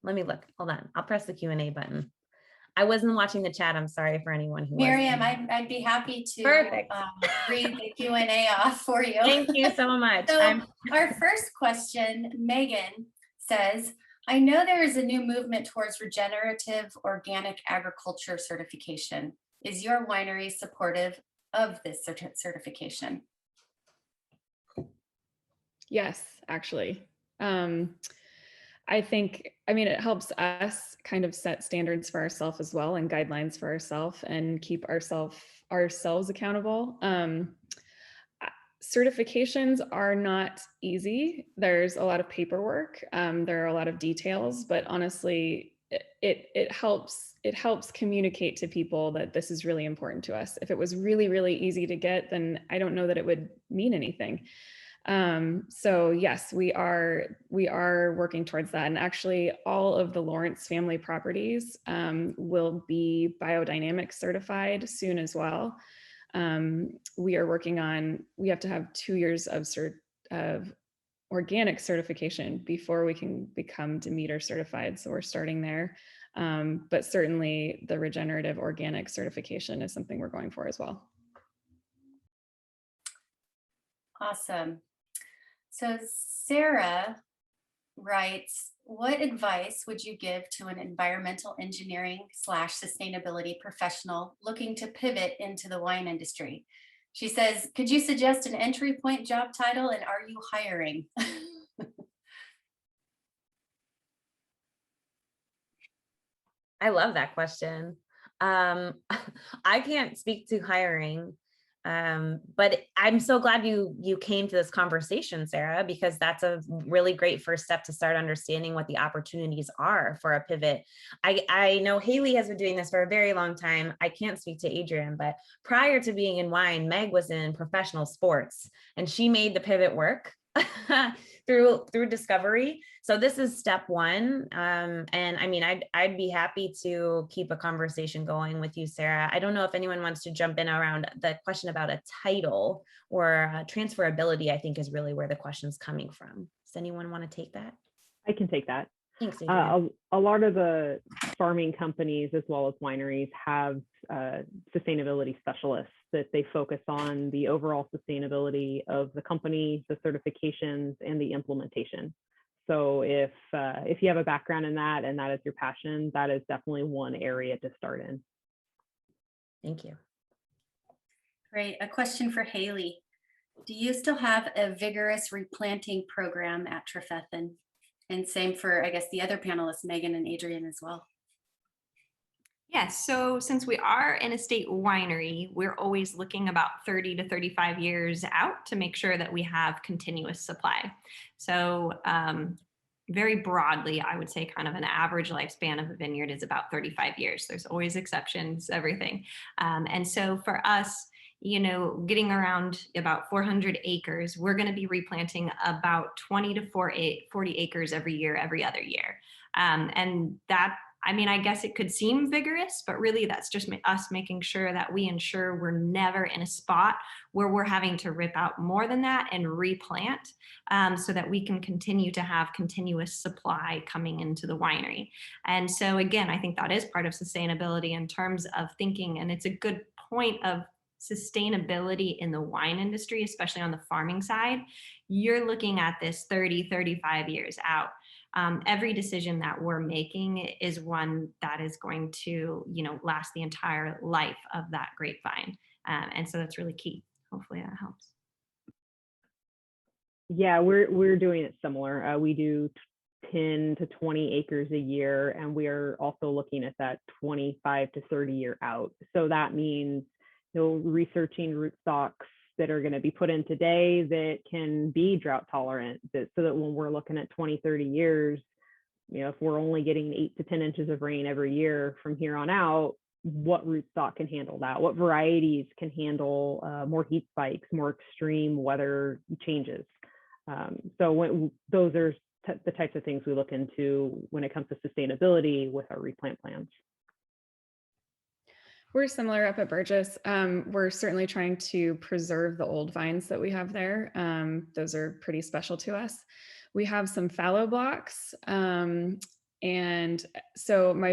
Let me look. Hold on. I'll press the Q&A button. I wasn't watching the chat. I'm sorry for anyone who Mariam, wasn't. I'd be happy to read the Q&A off for you. Thank you so much. So our first question, Megan says, I know there is a new movement towards regenerative organic agriculture certification. Is your winery supportive of this certification? Yes, actually. I think, it helps us kind of set standards for ourselves as well, and guidelines for ourselves, and keep ourselves accountable. Certifications are not easy. There's a lot of paperwork. There are a lot of details, but honestly, it helps communicate to people that this is really important to us. If it was really, really easy to get, then I don't know that it would mean anything. So yes, we are working towards that. And actually all of the Lawrence family properties will be biodynamic certified soon as well. We are working on, we have to have 2 years of organic certification before we can become Demeter certified. So we're starting there. But certainly the regenerative organic certification is something we're going for as well. Awesome. So Sarah writes, what advice would you give to an environmental engineering / sustainability professional looking to pivot into the wine industry? She says, could you suggest an entry point job title and are you hiring? I love that question. I can't speak to hiring, but I'm so glad you came to this conversation, Sarah, because that's a really great first step to start understanding what the opportunities are for a pivot. I know Haley has been doing this for a very long time. I can't speak to Adrian, but prior to being in wine, Meg was in professional sports and she made the pivot work through discovery. So this is step one. And I mean, I'd be happy to keep a conversation going with you, Sarah. I don't know if anyone wants to jump in around the question about a title or transferability, I think is really where the question's coming from. Does anyone want to take that? I can take that. Thanks, Adrian. A lot of the farming companies as well as wineries have sustainability specialists that they focus on the overall sustainability of the company, the certifications, and the implementation. So if you have a background in that and that is your passion, that is definitely one area to start in. Thank you. Great. A question for Haley. Do you still have a vigorous replanting program at Trefethen? And same for, I guess, the other panelists, Megan and Adrian as well. Yes, so since we are an estate winery, we're always looking about 30 to 35 years out to make sure that we have continuous supply. So very broadly, I would say kind of an average lifespan of a vineyard is about 35 years. There's always exceptions, everything. And so for us, you know, getting around about 400 acres, we're going to be replanting about 20 to 40 acres every year, every other year. And that, I mean, I guess it could seem vigorous, but really that's just us making sure that we ensure we're never in a spot where we're having to rip out more than that and replant so that we can continue to have continuous supply coming into the winery. And so again, I think that is part of sustainability in terms of thinking, and it's a good point of sustainability in the wine industry, especially on the farming side. You're looking at this 30, 35 years out. Every decision that we're making is one that is going to, you know, last the entire life of that grapevine. And so that's really key. Hopefully that helps. Yeah, we're doing it similar. We do 10 to 20 acres a year, and we are also looking at that 25 to 30 year out. So that means, you know, researching rootstocks that are going to be put in today that can be drought tolerant, so that when we're looking at 20, 30 years, you know, if we're only getting 8 to 10 inches of rain every year from here on out, what rootstock can handle that? What varieties can handle more heat spikes, more extreme weather changes? So those are the types of things we look into when it comes to sustainability with our replant plans. We're similar up at Burgess. We're certainly trying to preserve the old vines that we have there. Those are pretty special to us. We have some fallow blocks. And so my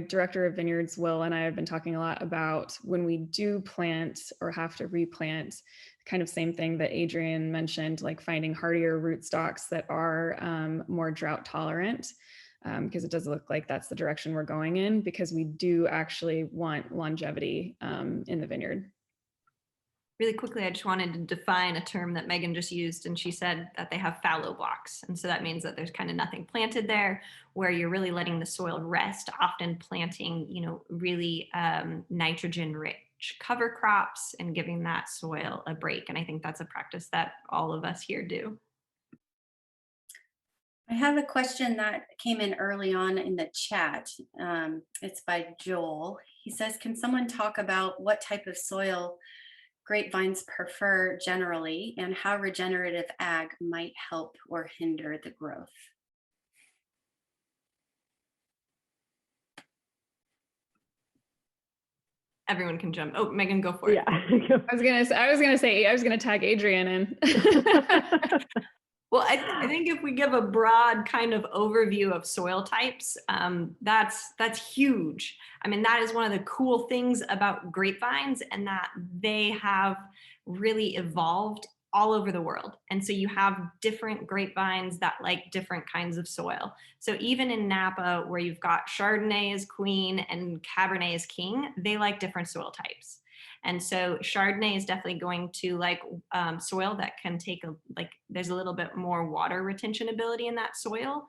director of vineyards, Will, and I have been talking a lot about when we do plant or have to replant, kind of same thing that Adrian mentioned, like finding hardier rootstocks that are more drought tolerant. Because it does look like that's the direction we're going in, because we do actually want longevity in the vineyard. Really quickly, I just wanted to define a term that Megan just used, and she said that they have fallow blocks. And so that means that there's kind of nothing planted there, where you're really letting the soil rest, often planting, you know, really nitrogen rich cover crops and giving that soil a break. And I think that's a practice that all of us here do. I have a question that came in early on in the chat. It's by Joel. He says, can someone talk about what type of soil grapevines prefer generally and how regenerative ag might help or hinder the growth? Everyone can jump. Oh, Megan, go for it. Yeah, I was gonna tag Adrian in. Well, I think if we give a broad kind of overview of soil types, that's huge. I mean, that is one of the cool things about grapevines, and that they have really evolved all over the world. And so you have different grapevines that like different kinds of soil. So even in Napa, where you've got Chardonnay as queen and Cabernet as king, they like different soil types. And so Chardonnay is definitely going to like soil that can take there's a little bit more water retention ability in that soil.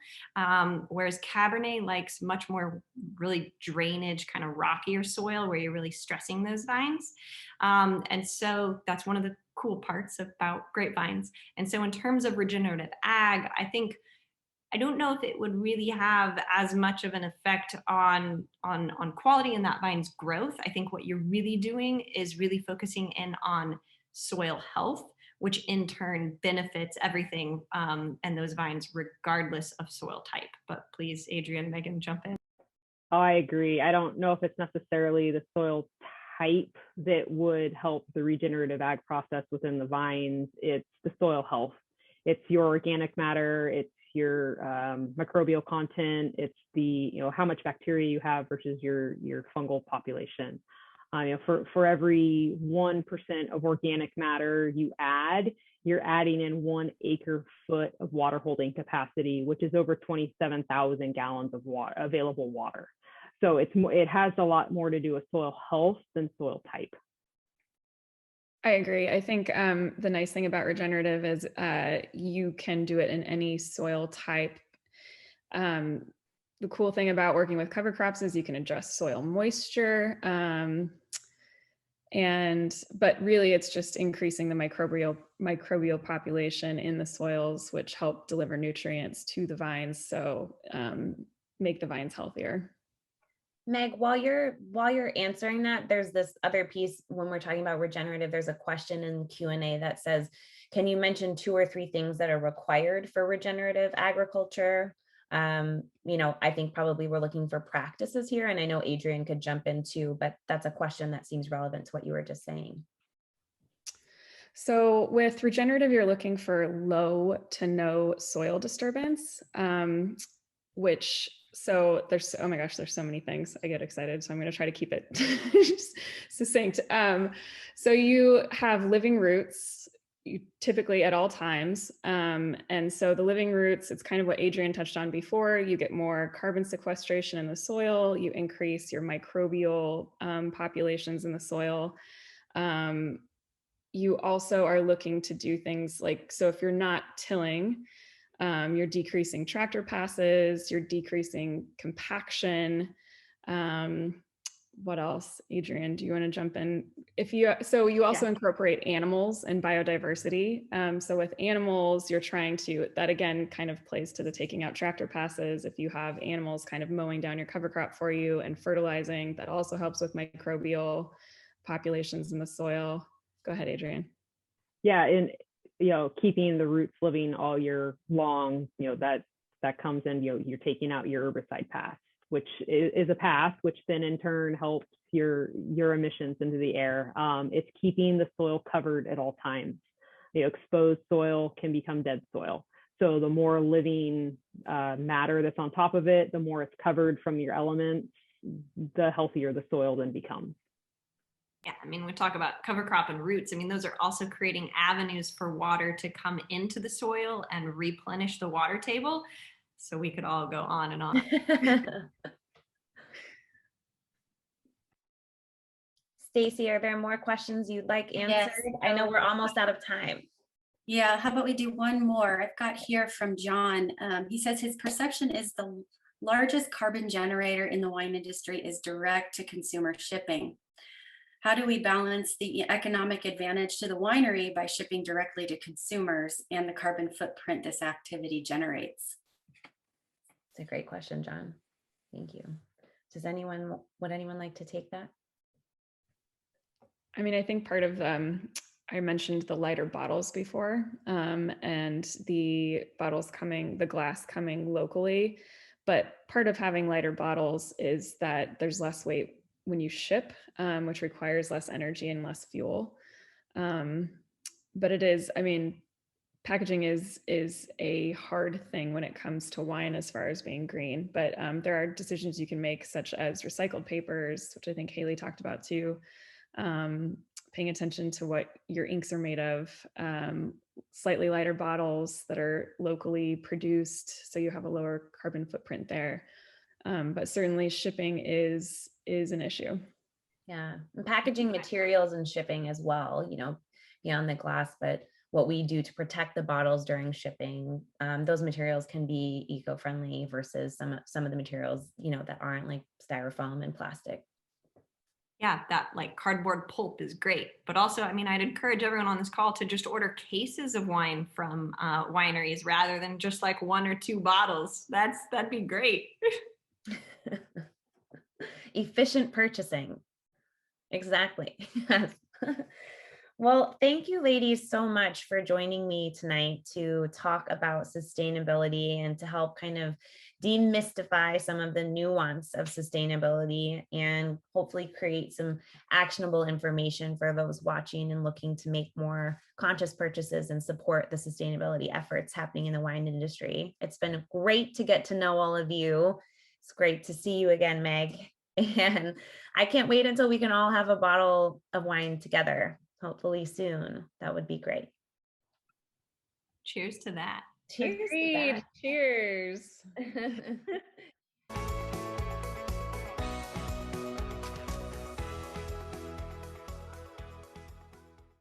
Whereas Cabernet likes much more really drainage, kind of rockier soil where you're really stressing those vines. And so that's one of the cool parts about grapevines. And so in terms of regenerative ag, I don't know if it would really have as much of an effect on quality in that vine's growth. I think what you're really doing is really focusing in on soil health, which in turn benefits everything and those vines regardless of soil type. But please, Adrian, Megan, jump in. Oh, I agree. I don't know if it's necessarily the soil type that would help the regenerative ag process within the vines. It's the soil health. It's your organic matter. It's your microbial content. It's the, how much bacteria you have versus your fungal population. For every 1% of organic matter you add, you're adding in 1 acre foot of water holding capacity, which is over 27,000 gallons of water, available water. So it has a lot more to do with soil health than soil type. I agree. I think the nice thing about regenerative is you can do it in any soil type. The cool thing about working with cover crops is you can adjust soil moisture. But really it's just increasing the microbial population in the soils, which help deliver nutrients to the vines. So make the vines healthier. Meg, while you're answering that, there's this other piece when we're talking about regenerative. There's a question in Q&A that says, can you mention 2 or 3 things that are required for regenerative agriculture? I think probably we're looking for practices here, and I know Adrian could jump in too, but that's a question that seems relevant to what you were just saying. So with regenerative, you're looking for low to no soil disturbance, so there's, oh my gosh, there's so many things. I get excited. So I'm going to try to keep it succinct. So you have living roots typically at all times. And so the living roots, it's kind of what Adrian touched on before. You get more carbon sequestration in the soil. You increase your microbial populations in the soil. You also are looking to do things like, so if you're not tilling, you're decreasing tractor passes, you're decreasing compaction. What else? Adrian, do you want to jump in? So you also incorporate animals and biodiversity. So with animals, you're trying to, that again kind of plays to the taking out tractor passes. If you have animals kind of mowing down your cover crop for you and fertilizing, that also helps with microbial populations in the soil. Go ahead, Adrian. Yeah, and keeping the roots living all year long, that comes in, you're taking out your herbicide pass, which is a pass, which then in turn helps your emissions into the air. It's keeping the soil covered at all times. Exposed soil can become dead soil. So the more living matter that's on top of it, the more it's covered from your elements, the healthier the soil then becomes. Yeah, we talk about cover crop and roots. Those are also creating avenues for water to come into the soil and replenish the water table. So we could all go on and on. Stacy, are there more questions you'd like answered? Yes. I know we're almost out of time. Yeah, how about we do one more? I've got here from John. He says his perception is the largest carbon generator in the wine industry is direct to consumer shipping. How do we balance the economic advantage to the winery by shipping directly to consumers and the carbon footprint this activity generates? It's a great question, John. Thank you. Would anyone like to take that? I think part of, I mentioned the lighter bottles before, and the glass coming locally, but part of having lighter bottles is that there's less weight when you ship, which requires less energy and less fuel. But it is, packaging is a hard thing when it comes to wine as far as being green, but there are decisions you can make, such as recycled papers, which I think Haley talked about too, paying attention to what your inks are made of, slightly lighter bottles that are locally produced, so you have a lower carbon footprint there. But certainly shipping is an issue. Yeah, and packaging materials and shipping as well, you know, beyond the glass, but what we do to protect the bottles during shipping, those materials can be eco-friendly versus some of the materials, you know, that aren't, like styrofoam and plastic. Yeah, that like cardboard pulp is great. But also, I mean, I'd encourage everyone on this call to just order cases of wine from wineries rather than just like 1 or 2 bottles. That'd be great. Efficient purchasing. Exactly. Yes. Well, thank you ladies so much for joining me tonight to talk about sustainability and to help kind of demystify some of the nuance of sustainability and hopefully create some actionable information for those watching and looking to make more conscious purchases and support the sustainability efforts happening in the wine industry. It's been great to get to know all of you. It's great to see you again, Meg. And I can't wait until we can all have a bottle of wine together, hopefully soon. That would be great. Cheers to that. Cheers. Agreed. To Cheers. that.